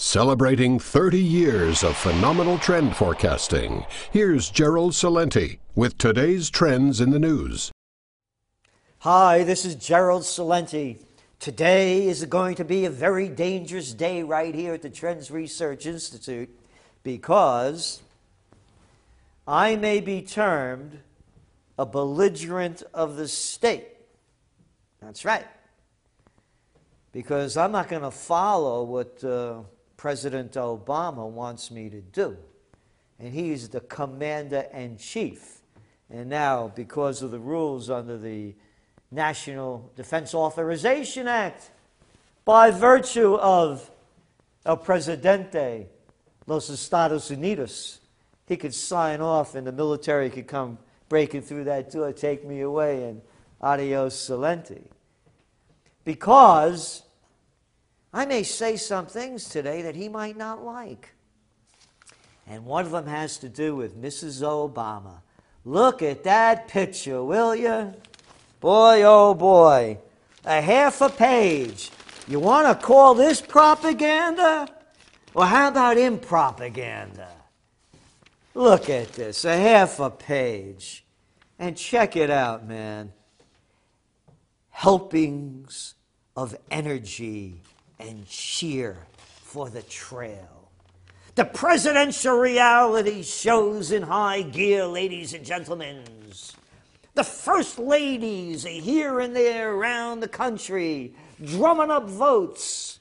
Celebrating 30 years of phenomenal trend forecasting, here's GERALD CELENTE with today's trends in the news. Hi, this is GERALD CELENTE. Today is going to be a very dangerous day right here at the Trends Research Institute because I may be termed a belligerent of the state. That's right. Because I'm not going to follow what President Obama wants me to do. And he's the commander-in-chief. And now, because of the rules under the National Defense Authorization Act, by virtue of El Presidente, Los Estados Unidos, he could sign off and the military could come breaking through that door, take me away, and adios Celente. Because I may say some things today that he might not like. And one of them has to do with Mrs. Obama. Look at that picture, will you? Boy, oh boy. A half a page. You want to call this propaganda? Or how about impropaganda? Look at this, a half a page. And check it out, man. Helpings of energy and cheer for the trail. The presidential reality shows in high gear, ladies and gentlemen. The first ladies are here and there around the country, drumming up votes.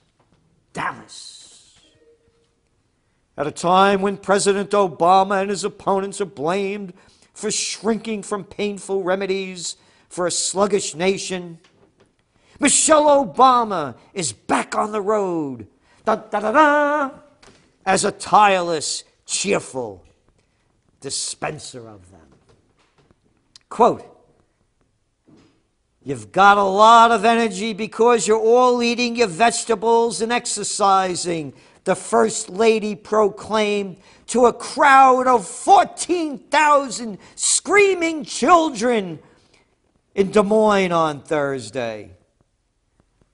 Dallas. At a time when President Obama and his opponents are blamed for shrinking from painful remedies for a sluggish nation, Michelle Obama is back on the road, as a tireless, cheerful dispenser of them. Quote, "You've got a lot of energy because you're all eating your vegetables and exercising," the First Lady proclaimed to a crowd of 14,000 screaming children in Des Moines on Thursday.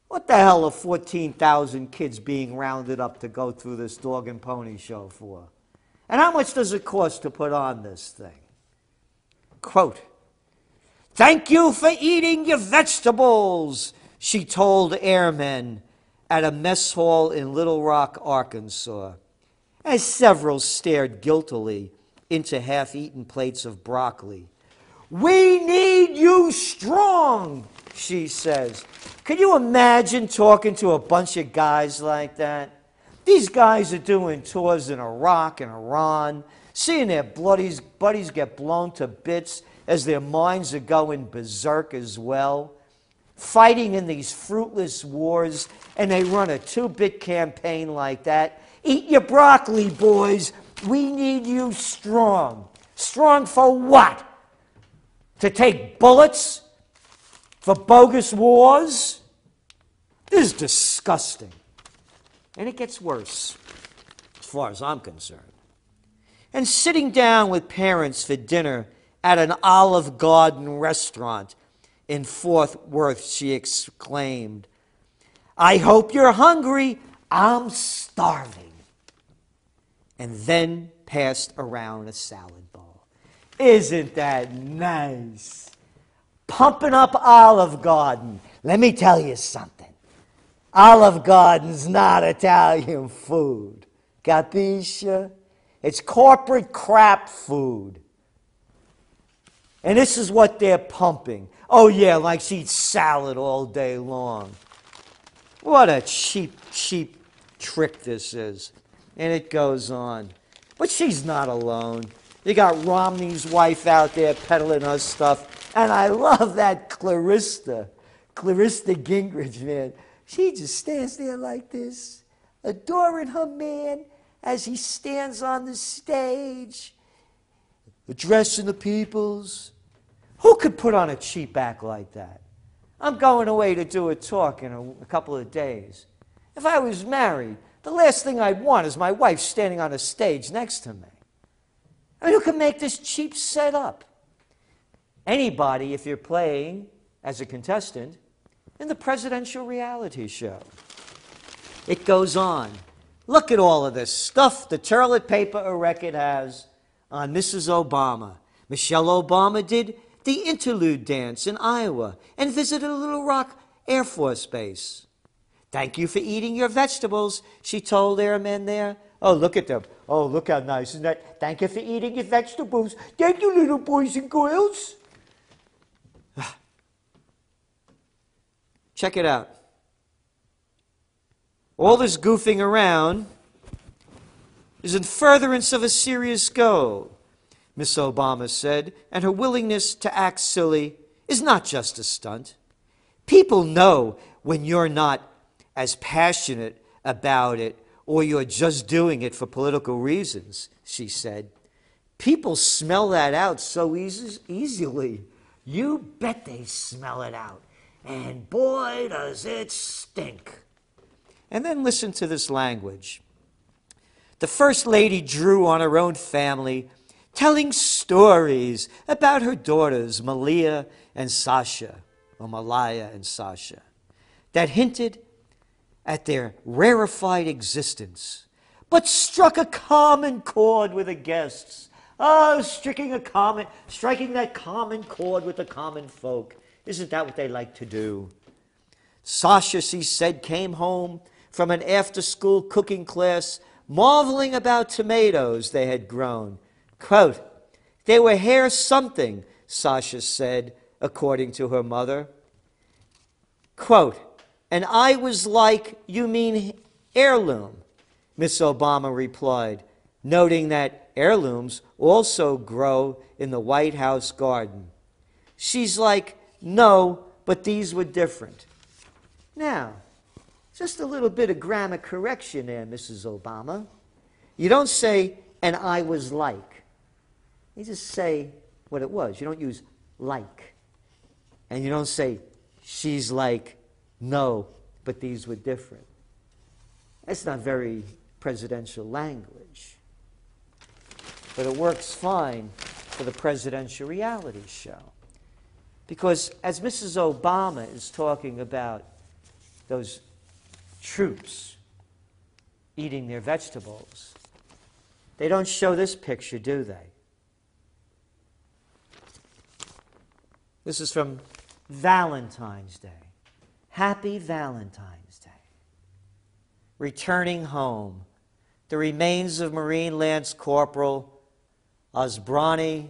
What the hell are 14,000 kids being rounded up to go through this dog and pony show for? And how much does it cost to put on this thing? Quote, "Thank you for eating your vegetables," she told airmen at a mess hall in Little Rock, Arkansas, as several stared guiltily into half-eaten plates of broccoli. "We need you strong," she says. Can you imagine talking to a bunch of guys like that? These guys are doing tours in Iraq and Iran, seeing their buddies get blown to bits as their minds are going berserk as well, fighting in these fruitless wars, and they run a 2-bit campaign like that. Eat your broccoli, boys. We need you strong. Strong for what? To take bullets? For bogus wars? This is disgusting. And it gets worse, as far as I'm concerned. And sitting down with parents for dinner at an Olive Garden restaurant in Fort Worth, she exclaimed, "I hope you're hungry. I'm starving." And then passed around a salad bowl. Isn't that nice? Pumping up Olive Garden. Let me tell you something. Olive Garden's not Italian food. Capisce? It's corporate crap food. And this is what they're pumping. Oh yeah, like she eats salad all day long. What a cheap, cheap trick this is. And it goes on. But she's not alone. You got Romney's wife out there peddling her stuff. And I love that Callista Gingrich, man. She just stands there like this, adoring her man as he stands on the stage, addressing the peoples. Who could put on a cheap act like that? I'm going away to do a talk in a couple of days. If I was married, the last thing I'd want is my wife standing on a stage next to me. I mean, who can make this cheap setup? Anybody, if you're playing as a contestant in the presidential reality show. It goes on. Look at all of this stuff the toilet paper record has on Mrs. Obama. Michelle Obama did the interlude dance in Iowa and visited a Little Rock Air Force Base. Thank you for eating your vegetables, she told airmen there. Oh, look at them. Oh, look how nice. Isn't that? Thank you for eating your vegetables. Thank you, little boys and girls. Check it out. All this goofing around is in furtherance of a serious goal, Miss Obama said, and her willingness to act silly is not just a stunt. People know when you're not as passionate about it or you're just doing it for political reasons, she said. People smell that out so easily. You bet they smell it out. And boy, does it stink. And then listen to this language. The First Lady drew on her own family, telling stories about her daughters, Malia and Sasha, or Malia and Sasha, that hinted at their rarefied existence, but struck a common chord with the guests. Oh, striking that common chord with the common folk. Isn't that what they like to do? Sasha, she said, came home from an after-school cooking class, marveling about tomatoes they had grown. Quote, they were hair something, Sasha said, according to her mother. Quote, and I was like, you mean heirloom, Miss Obama replied, noting that heirlooms also grow in the White House garden. She's like, no, but these were different. Now, just a little bit of grammar correction there, Mrs. Obama. You don't say, and I was like. You just say what it was. You don't use like. And you don't say, she's like, no, but these were different. That's not very presidential language. But it works fine for the presidential reality show. Because as Mrs. Obama is talking about those troops eating their vegetables, they don't show this picture, do they? This is from Valentine's Day. Happy Valentine's Day. Returning home, the remains of Marine Lance Corporal Osbrani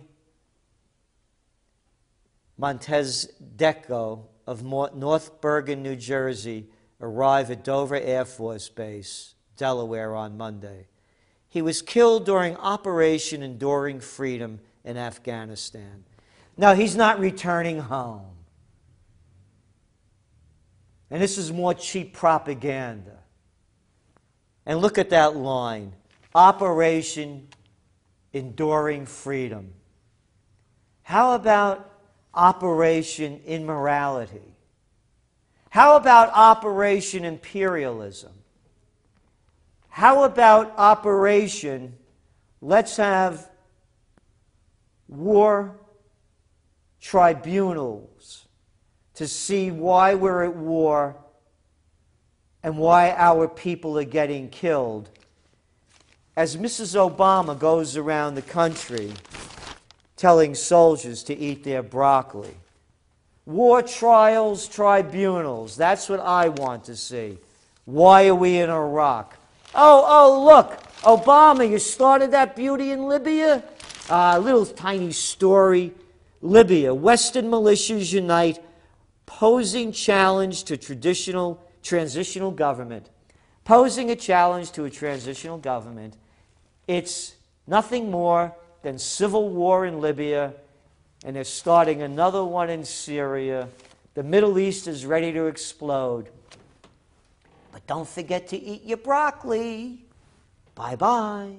Montezdeco of North Bergen, New Jersey, arrived at Dover Air Force Base, Delaware, on Monday. He was killed during Operation Enduring Freedom in Afghanistan. Now, he's not returning home. And this is more cheap propaganda. And look at that line, Operation Enduring Freedom. How about Operation Immorality? How about Operation Imperialism? How about Operation Let's have war tribunals to see why we're at war and why our people are getting killed? As Mrs. Obama goes around the country telling soldiers to eat their broccoli. War trials, tribunals, that's what I want to see. Why are we in Iraq? Oh, look, Obama, you started that beauty in Libya? Little tiny story. Libya, Western militias unite, posing challenge to transitional government. Posing a challenge to a transitional government. It's nothing more than civil war in Libya, and they're starting another one in Syria. The Middle East is ready to explode. But don't forget to eat your broccoli. Bye-bye.